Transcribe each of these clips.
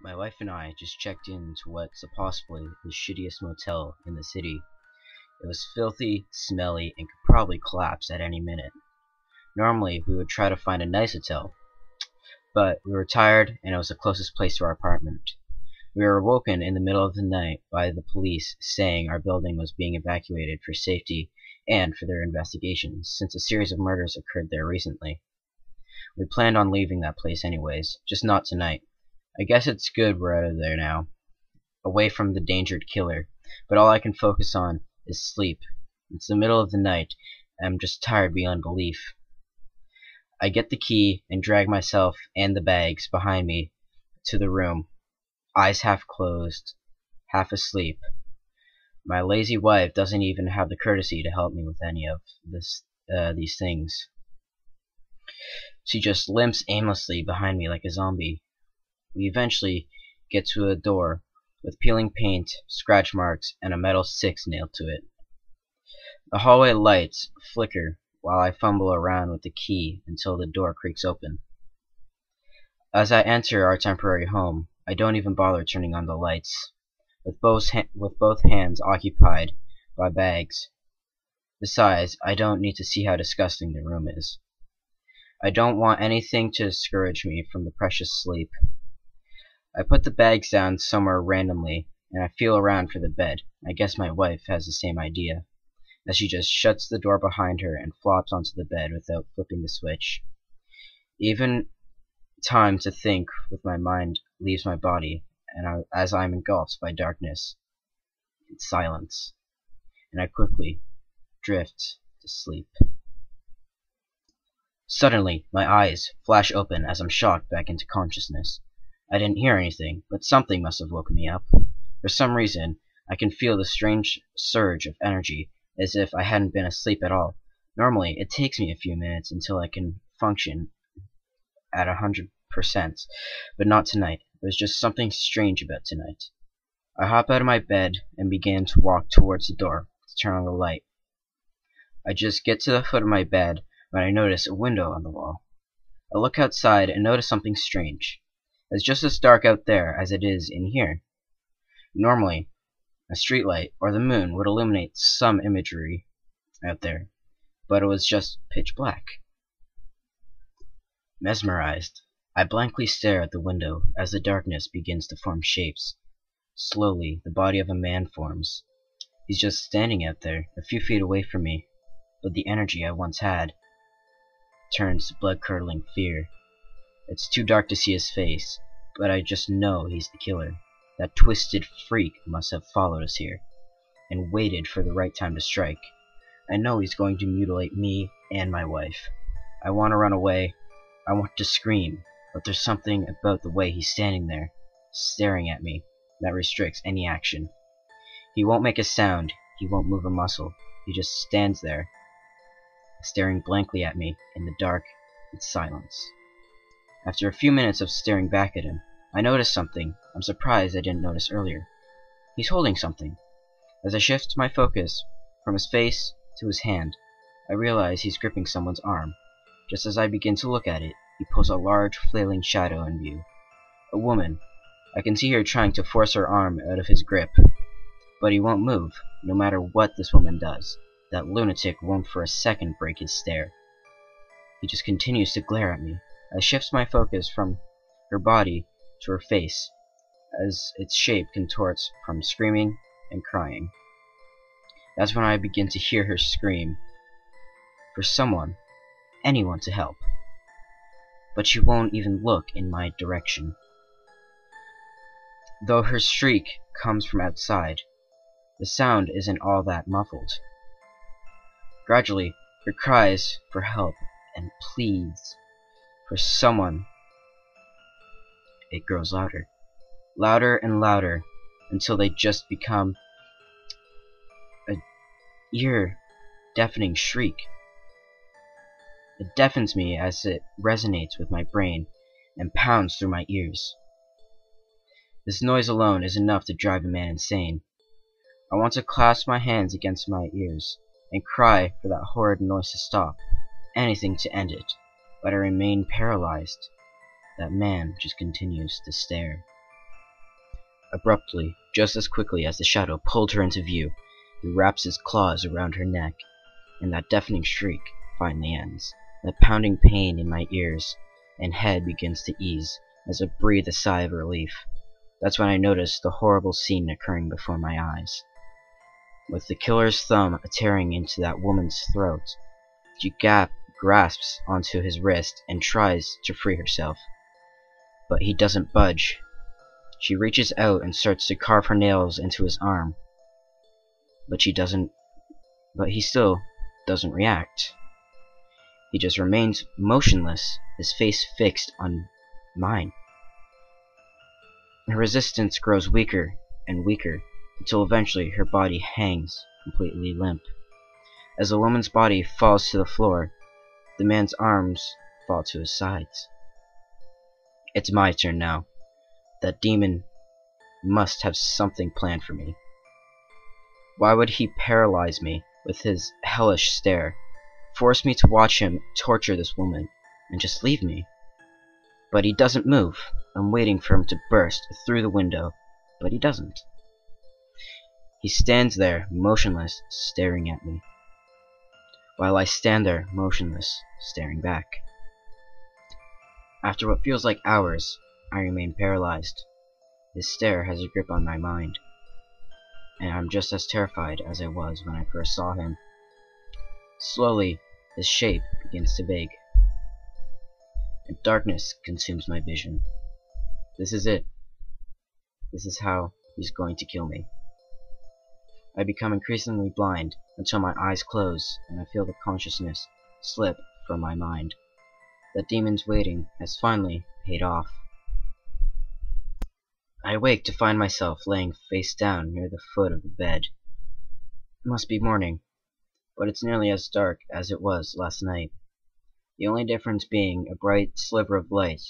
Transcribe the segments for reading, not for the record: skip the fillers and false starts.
My wife and I just checked into what's possibly the shittiest motel in the city. It was filthy, smelly, and could probably collapse at any minute. Normally, we would try to find a nice hotel, but we were tired and it was the closest place to our apartment. We were awoken in the middle of the night by the police saying our building was being evacuated for safety and for their investigations, since a series of murders occurred there recently. We planned on leaving that place anyways, just not tonight. I guess it's good we're out of there now, away from the dangered killer, but all I can focus on is sleep. It's the middle of the night, and I'm just tired beyond belief. I get the key and drag myself and the bags behind me to the room, eyes half closed, half asleep. My lazy wife doesn't even have the courtesy to help me with any of these things. She just limps aimlessly behind me like a zombie. We eventually get to a door with peeling paint, scratch marks, and a metal 6 nailed to it. The hallway lights flicker while I fumble around with the key until the door creaks open. As I enter our temporary home, I don't even bother turning on the lights, with both hands occupied by bags. Besides, I don't need to see how disgusting the room is. I don't want anything to discourage me from the precious sleep. I put the bags down somewhere randomly, and I feel around for the bed. I guess my wife has the same idea, as she just shuts the door behind her and flops onto the bed without flipping the switch. Even time to think with my mind leaves my body, and as I'm engulfed by darkness and silence, and I quickly drift to sleep. Suddenly, my eyes flash open as I'm shocked back into consciousness. I didn't hear anything, but something must have woken me up. For some reason, I can feel the strange surge of energy, as if I hadn't been asleep at all. Normally, it takes me a few minutes until I can function at 100%, but not tonight. There's just something strange about tonight. I hop out of my bed and begin to walk towards the door to turn on the light. I just get to the foot of my bed when I notice a window on the wall. I look outside and notice something strange. It's just as dark out there as it is in here. Normally, a streetlight or the moon would illuminate some imagery out there, but it was just pitch black. Mesmerized, I blankly stare at the window as the darkness begins to form shapes. Slowly, the body of a man forms. He's just standing out there, a few feet away from me, but the energy I once had turns to blood-curdling fear. It's too dark to see his face, but I just know he's the killer. That twisted freak must have followed us here, and waited for the right time to strike. I know he's going to mutilate me and my wife. I want to run away. I want to scream, but there's something about the way he's standing there, staring at me, that restricts any action. He won't make a sound. He won't move a muscle. He just stands there, staring blankly at me in the dark and silence. After a few minutes of staring back at him, I notice something I'm surprised I didn't notice earlier. He's holding something. As I shift my focus from his face to his hand, I realize he's gripping someone's arm. Just as I begin to look at it, he pulls a large, flailing shadow in view. A woman. I can see her trying to force her arm out of his grip, but he won't move, no matter what this woman does. That lunatic won't for a second break his stare. He just continues to glare at me. I shift my focus from her body to her face, as its shape contorts from screaming and crying. That's when I begin to hear her scream for someone, anyone to help. But she won't even look in my direction. Though her shriek comes from outside, the sound isn't all that muffled. Gradually, her cries for help and pleads for someone, it grows louder. Louder and louder, until they just become a ear-deafening shriek. It deafens me as it resonates with my brain and pounds through my ears. This noise alone is enough to drive a man insane. I want to clasp my hands against my ears and cry for that horrid noise to stop, anything to end it, but I remain paralyzed. That man just continues to stare. Abruptly, just as quickly as the shadow pulled her into view, he wraps his claws around her neck, and that deafening shriek finally ends. The pounding pain in my ears and head begins to ease as I breathe a sigh of relief. That's when I notice the horrible scene occurring before my eyes. With the killer's thumb tearing into that woman's throat, she grasps onto his wrist and tries to free herself. But he doesn't budge. She reaches out and starts to carve her nails into his arm. But he still doesn't react. He just remains motionless, his face fixed on mine. Her resistance grows weaker and weaker until eventually her body hangs completely limp. As the woman's body falls to the floor, the man's arms fall to his sides. It's my turn now. That demon must have something planned for me. Why would he paralyze me with his hellish stare, force me to watch him torture this woman, and just leave me? But he doesn't move. I'm waiting for him to burst through the window, but he doesn't. He stands there, motionless, staring at me, while I stand there, motionless, staring back. After what feels like hours, I remain paralyzed. His stare has a grip on my mind, and I'm just as terrified as I was when I first saw him. Slowly, his shape begins to fade, and darkness consumes my vision. This is it. This is how he's going to kill me. I become increasingly blind until my eyes close and I feel the consciousness slip from my mind. The demon's waiting has finally paid off. I wake to find myself laying face down near the foot of the bed. It must be morning, but it's nearly as dark as it was last night. The only difference being a bright sliver of light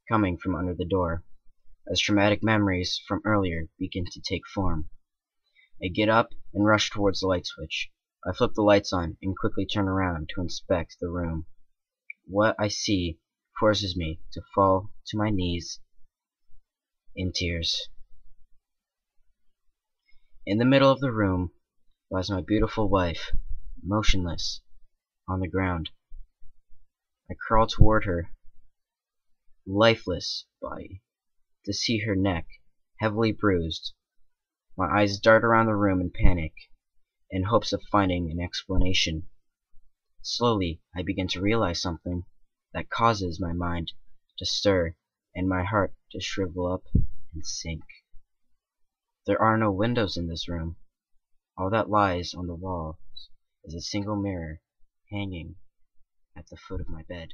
coming from under the door, as traumatic memories from earlier begin to take form. I get up and rush towards the light switch. I flip the lights on and quickly turn around to inspect the room. What I see forces me to fall to my knees in tears. In the middle of the room lies my beautiful wife, motionless on the ground. I crawl toward her lifeless body to see her neck heavily bruised. My eyes dart around the room in panic, in hopes of finding an explanation. Slowly, I begin to realize something that causes my mind to stir and my heart to shrivel up and sink. There are no windows in this room. All that lies on the wall is a single mirror hanging at the foot of my bed.